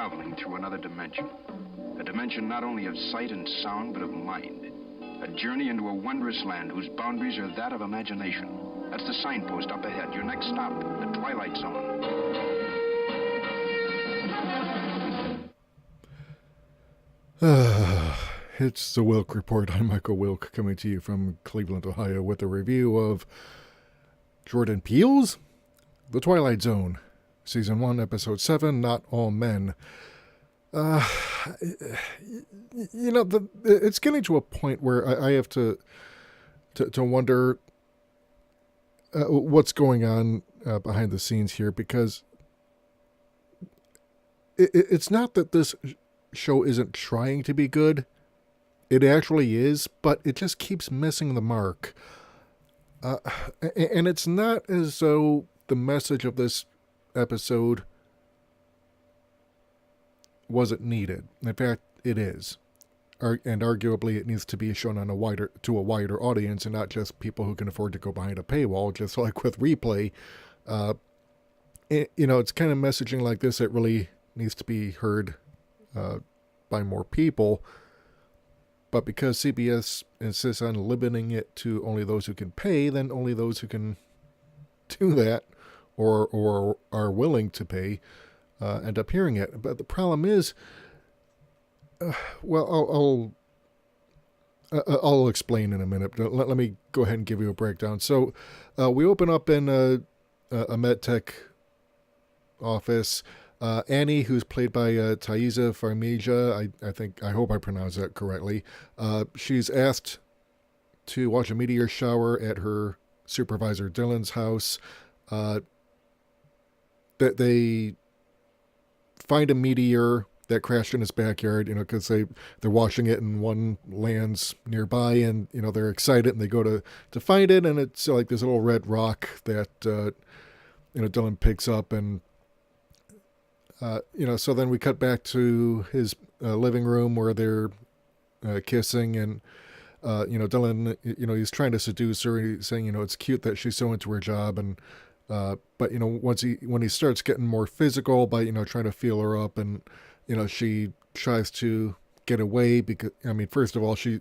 traveling through another dimension. A dimension not only of sight and sound, but of mind. A journey into a wondrous land whose boundaries are that of imagination. That's the signpost up ahead. Your next stop, the Twilight Zone. It's the Wilk Report. I'm Michael Wilk, coming to you from Cleveland, Ohio, with a review of Jordan Peele's The Twilight Zone, Season 1, Episode 7, Not All Men. It's getting to a point where I have to wonder what's going on behind the scenes here, because it's not that this show isn't trying to be good. It actually is, but it just keeps missing the mark. And it's not as though the message of this episode wasn't needed. In fact, it is. And arguably it needs to be shown on a wider audience, and not just people who can afford to go behind a paywall, just like with Replay. It's kind of messaging like this that really needs to be heard by more people. But because CBS insists on limiting it to only those who can pay, then only those who can do that or are willing to pay end up hearing it. But the problem is, I'll explain in a minute. Let me go ahead and give you a breakdown. So we open up in a medtech office. Annie, who's played by Thaisa Farmiga, I hope I pronounced that correctly. She's asked to watch a meteor shower at her supervisor Dylan's house. That they find a meteor that crashed in his backyard, because they're watching it and one lands nearby, and they're excited and they go to find it, and it's like this little red rock that Dylan picks up, and so then we cut back to his living room where they're kissing, and Dylan, he's trying to seduce her. He's saying, it's cute that she's so into her job, and but when he starts getting more physical by trying to feel her up, and she tries to get away because first of all she's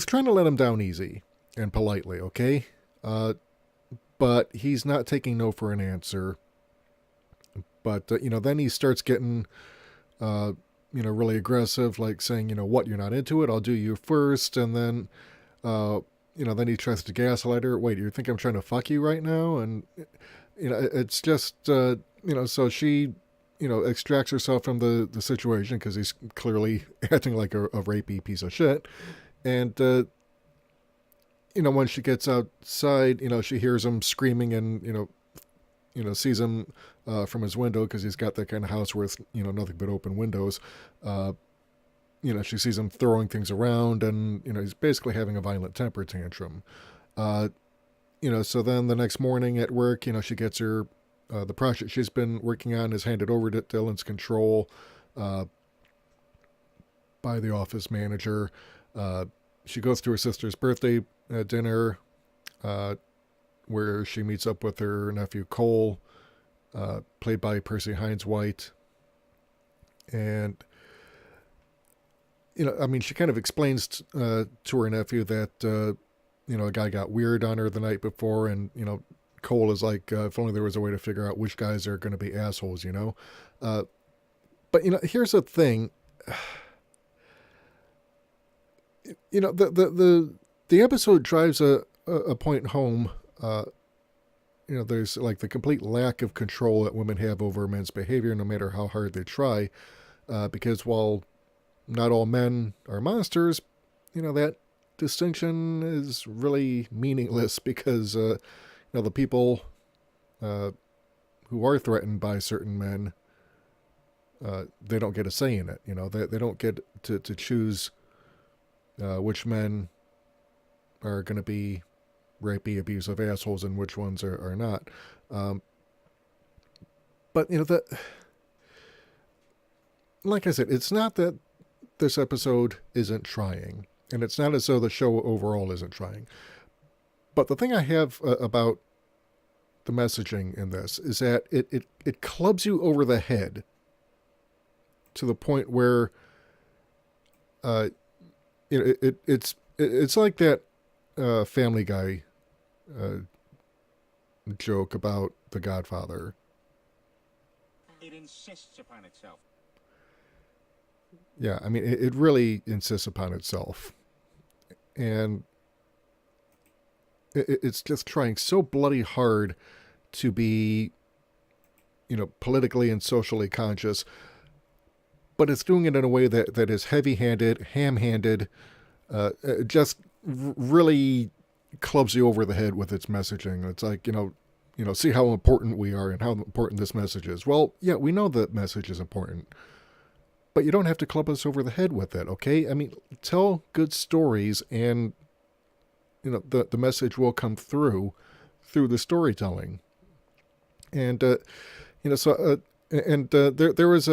trying to let him down easy and politely, okay, but he's not taking no for an answer. But then he starts getting really aggressive, like saying, what, you're not into it, I'll do you first. And then then he tries to gaslight her. Wait, you think I'm trying to fuck you right now? And it's just so she extracts herself from the situation, because he's clearly acting like a rapey piece of shit. And when she gets outside, she hears him screaming, and sees him from his window, because he's got that kind of house where it's nothing but open windows. She sees him throwing things around, and he's basically having a violent temper tantrum. So then the next morning at work, she gets her the project she's been working on is handed over to Dylan's control by the office manager. She goes to her sister's birthday dinner, where she meets up with her nephew Cole, played by Percy Hines White. And, she kind of explains to her nephew that, a guy got weird on her the night before, and, Cole is like, if only there was a way to figure out which guys are going to be assholes, But, here's the thing. The episode drives a point home. There's like the complete lack of control that women have over men's behavior, no matter how hard they try. Because while not all men are monsters, that distinction is really meaningless, because, the people who are threatened by certain men, they don't get a say in it. They don't get to choose which men are going to be rapey, abusive assholes, and which ones are not. But, like I said, it's not that this episode isn't trying, and it's not as though the show overall isn't trying. But the thing I have about the messaging in this is that it clubs you over the head to the point where it's like that Family Guy joke about The Godfather. It insists upon itself. Yeah, I mean, it really insists upon itself. And it's just trying so bloody hard to be, politically and socially conscious, but it's doing it in a way that is heavy-handed, ham-handed, just really clubs you over the head with its messaging. It's like, see how important we are and how important this message is. Well, yeah, we know the message is important, but you don't have to club us over the head with it, okay? I mean, tell good stories and, the message will come through the storytelling. And, there was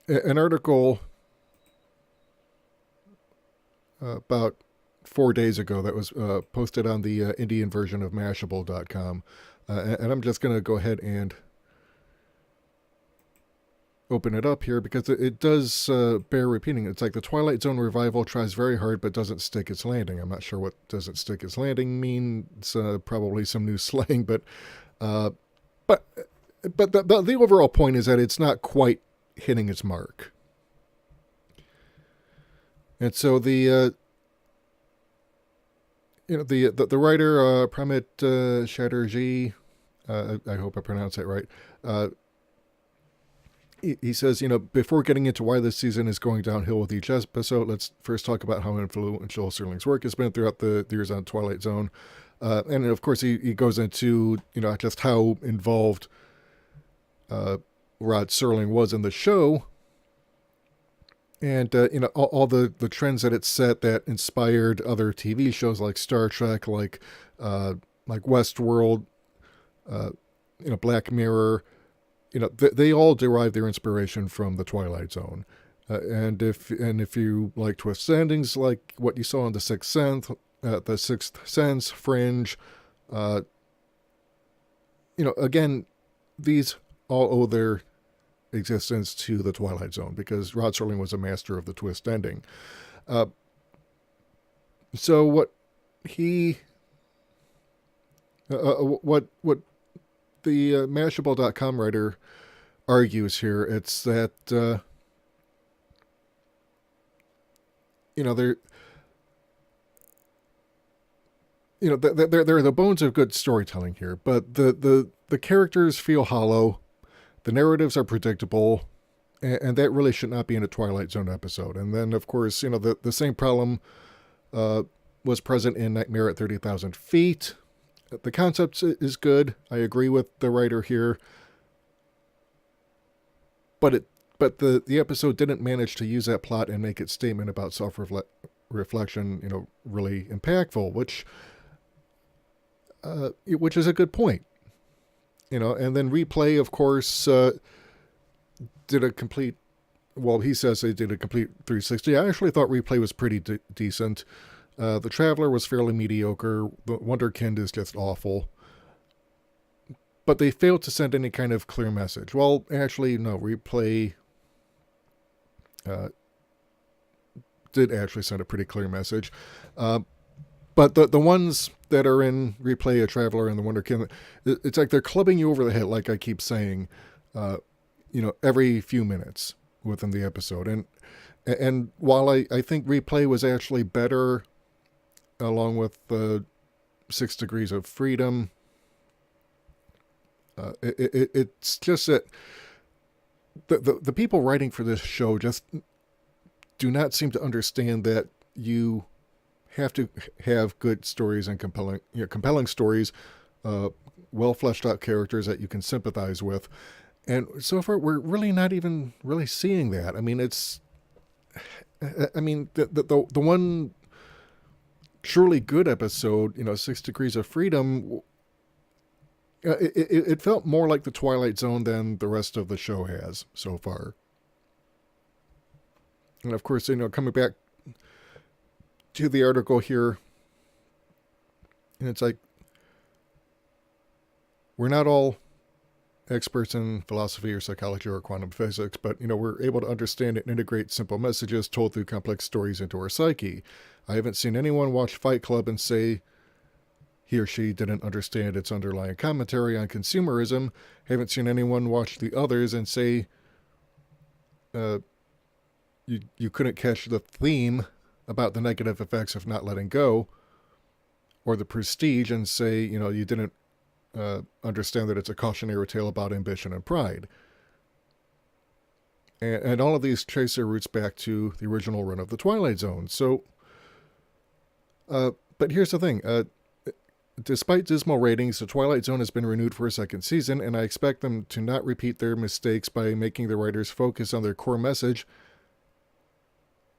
an article about 4 days ago that was posted on the Indian version of Mashable.com. And I'm just going to go ahead and open it up here because it does bear repeating. It's like the Twilight Zone revival tries very hard but doesn't stick its landing. I'm not sure what doesn't stick its landing mean. It's probably some new slang, but the overall point is that it's not quite hitting its mark. And so the writer Pramit Chatterjee, I hope I pronounced that right. He says, before getting into why this season is going downhill with each episode, let's first talk about how influential Serling's work has been throughout the years on Twilight Zone. And of course, he goes into, just how involved Rod Serling was in the show. And, all the trends that it set that inspired other TV shows like Star Trek, like Westworld, Black Mirror, they all derive their inspiration from the Twilight Zone. And if you like twist endings, like what you saw in The Sixth Sense, Fringe, again, these all owe their existence to the Twilight Zone because Rod Serling was a master of the twist ending. So what he, what the Mashable.com writer argues here, it's that, there are the bones of good storytelling here, but the characters feel hollow, the narratives are predictable, and that really should not be in a Twilight Zone episode. And then, of course, the same problem was present in Nightmare at 30,000 Feet. The concept is good. I agree with the writer here. But the episode didn't manage to use that plot and make its statement about self-reflection, really impactful, which is a good point. And then Replay, of course, did a complete, well, he says they did a complete 360. I actually thought Replay was pretty decent. The Traveler was fairly mediocre. The Wonderkind is just awful. But they failed to send any kind of clear message. Well, actually, no. Replay did actually send a pretty clear message. But the ones that are in Replay, A Traveler, and The Wonderkind, it's like they're clubbing you over the head, like I keep saying, every few minutes within the episode. And while I think Replay was actually better, along with 6 Degrees of Freedom, it's just that the people writing for this show just do not seem to understand that you have to have good stories and compelling stories, well fleshed out characters that you can sympathize with. And so far, we're really not even really seeing that. I mean, the one truly good episode, 6 Degrees of Freedom, it felt more like the Twilight Zone than the rest of the show has so far. And of course, coming back to the article here, and it's like, we're not all experts in philosophy or psychology or quantum physics, but, we're able to understand and integrate simple messages told through complex stories into our psyche. I haven't seen anyone watch Fight Club and say he or she didn't understand its underlying commentary on consumerism. Haven't seen anyone watch The Others and say you couldn't catch the theme about the negative effects of not letting go, or The Prestige and say, you didn't understand that it's a cautionary tale about ambition and pride. And all of these trace their roots back to the original run of The Twilight Zone. So, but here's the thing. Despite dismal ratings, The Twilight Zone has been renewed for a second season, and I expect them to not repeat their mistakes by making the writers focus on their core message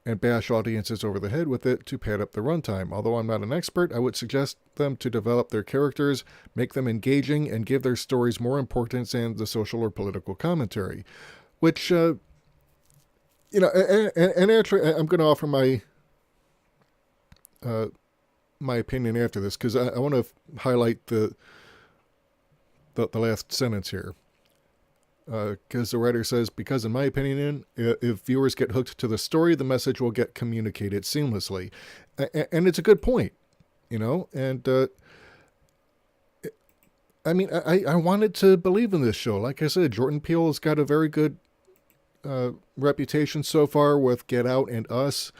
and bash audiences over the head with it to pad up the runtime. Although I'm not an expert, I would suggest them to develop their characters, make them engaging, and give their stories more importance than the social or political commentary. Which, and actually, I'm going to offer my opinion after this, because I want to highlight the last sentence here. Because the writer says, because in my opinion, if viewers get hooked to the story, the message will get communicated seamlessly. And it's a good point, and I wanted to believe in this show. Like I said, Jordan Peele has got a very good reputation so far with Get Out and Us,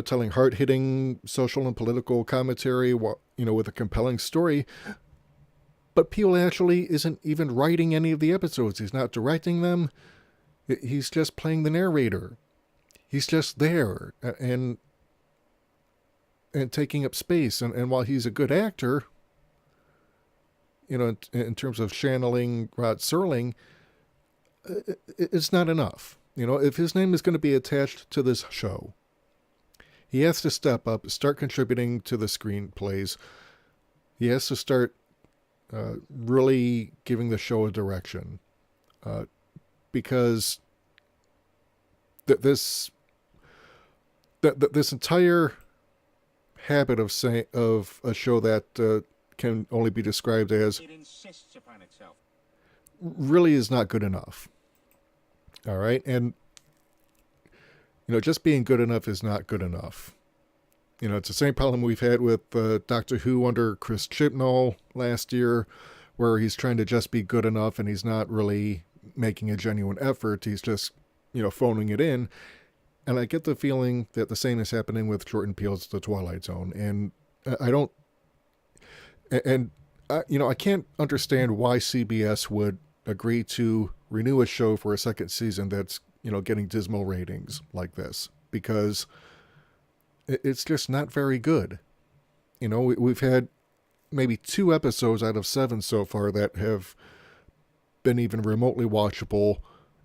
telling hard-hitting social and political commentary, with a compelling story. But Peele actually isn't even writing any of the episodes. He's not directing them. He's just playing the narrator. He's just there and taking up space. And while he's a good actor, in terms of channeling Rod Serling, it's not enough. If his name is going to be attached to this show, he has to step up, start contributing to the screenplays. He has to start really giving the show a direction, because this entire habit of a show that can only be described as It insists upon itself. really is not good enough. All right, and just being good enough is not good enough. It's the same problem we've had with Doctor Who under Chris Chibnall last year, where he's trying to just be good enough and he's not really making a genuine effort. He's just, phoning it in. And I get the feeling that the same is happening with Jordan Peele's The Twilight Zone. And I can't understand why CBS would agree to renew a show for a second season that's, getting dismal ratings like this, because it's just not very good. We've had maybe 2 episodes out of 7 so far that have been even remotely watchable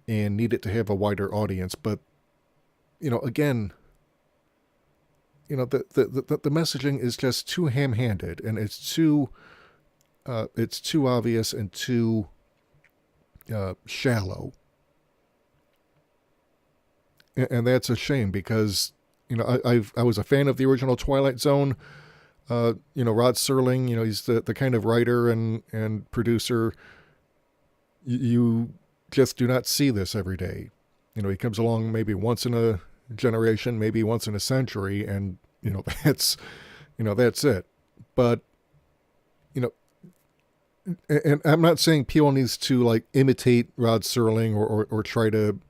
and needed to have a wider audience. But, again, the messaging is just too ham-handed, and it's too obvious and too shallow. And that's a shame, because I was a fan of the original Twilight Zone. Rod Serling, he's the kind of writer and producer. You just do not see this every day. He comes along maybe once in a generation, maybe once in a century, and that's it. But and I'm not saying Peele needs to imitate Rod Serling or try to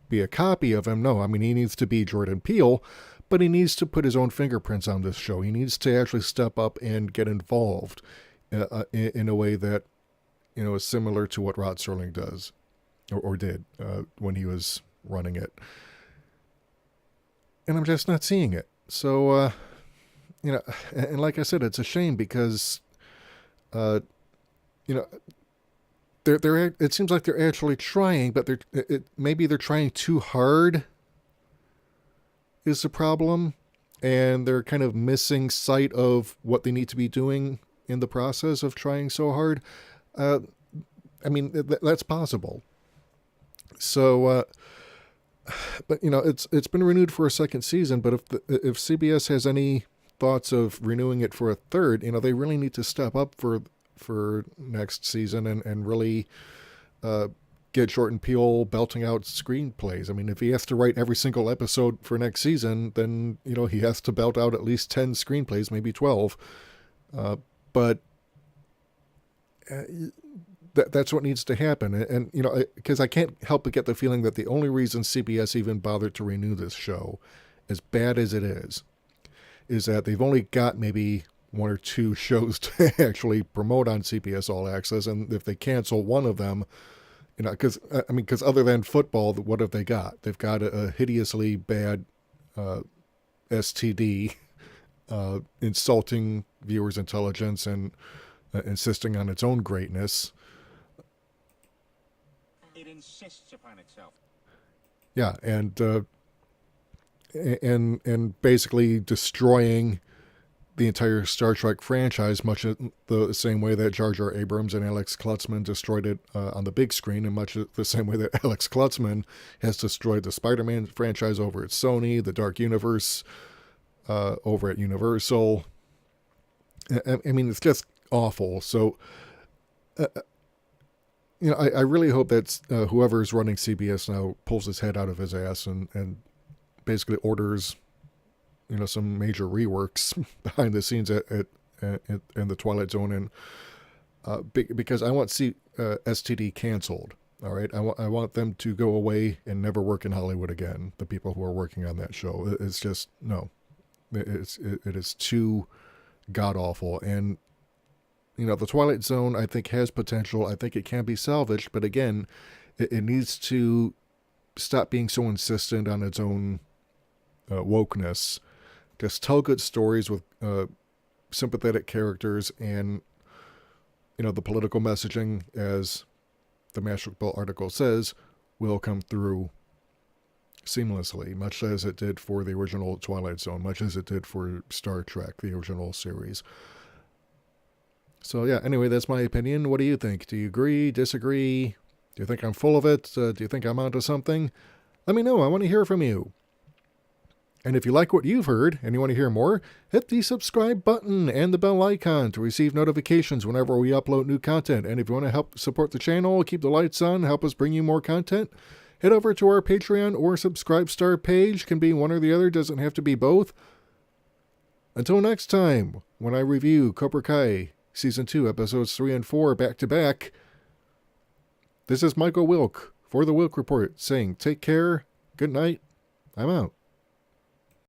be a copy of him. No, he needs to be Jordan Peele, but he needs to put his own fingerprints on this show. He needs to actually step up and get involved in a way that, is similar to what Rod Serling does or did when he was running it. And I'm just not seeing it. So, and like I said, it's a shame, because, it seems like they're actually trying, but maybe they're trying too hard is the problem, and they're kind of missing sight of what they need to be doing in the process of trying so hard. That's possible. So, but it's been renewed for a second season. But if CBS has any thoughts of renewing it for a third, they really need to step up for next season and really get Jordan Peele belting out screenplays. I mean, if he has to write every single episode for next season, then, he has to belt out at least 10 screenplays, maybe 12. But that's what needs to happen. And because I can't help but get the feeling that the only reason CBS even bothered to renew this show, as bad as it is that they've only got maybe 1 or 2 shows to actually promote on CBS All Access. And if they cancel one of them, because other than football, what have they got? They've got a hideously bad STD, insulting viewers' intelligence and insisting on its own greatness. It insists upon itself. Yeah, and basically destroying the entire Star Trek franchise, much the same way that Jar Jar Abrams and Alex Klutzman destroyed it on the big screen, and much the same way that Alex Klutzman has destroyed the Spider-Man franchise over at Sony, the Dark Universe over at Universal. I mean, it's just awful. So, I really hope that whoever's running CBS now pulls his head out of his ass and basically orders some major reworks behind the scenes in the Twilight Zone, and because I want STD canceled. All right, I want them to go away and never work in Hollywood again. The people who are working on that show, it's just no, it is too god awful. And the Twilight Zone, I think, has potential. I think it can be salvaged, but again, it needs to stop being so insistent on its own wokeness. Just tell good stories with sympathetic characters, and the political messaging, as the Mashable article says, will come through seamlessly, much as it did for the original Twilight Zone, much as it did for Star Trek, the original series. So yeah, anyway, that's my opinion. What do you think? Do you agree, disagree? Do you think I'm full of it? Do you think I'm onto something? Let me know. I want to hear from you. And if you like what you've heard and you want to hear more, hit the subscribe button and the bell icon to receive notifications whenever we upload new content. And if you want to help support the channel, keep the lights on, help us bring you more content, head over to our Patreon or Subscribestar page. Can be one or the other, doesn't have to be both. Until next time, when I review Cobra Kai Season 2, Episodes 3 and 4 back-to-back, this is Michael Wilk for the Wilk Report saying take care, good night, I'm out.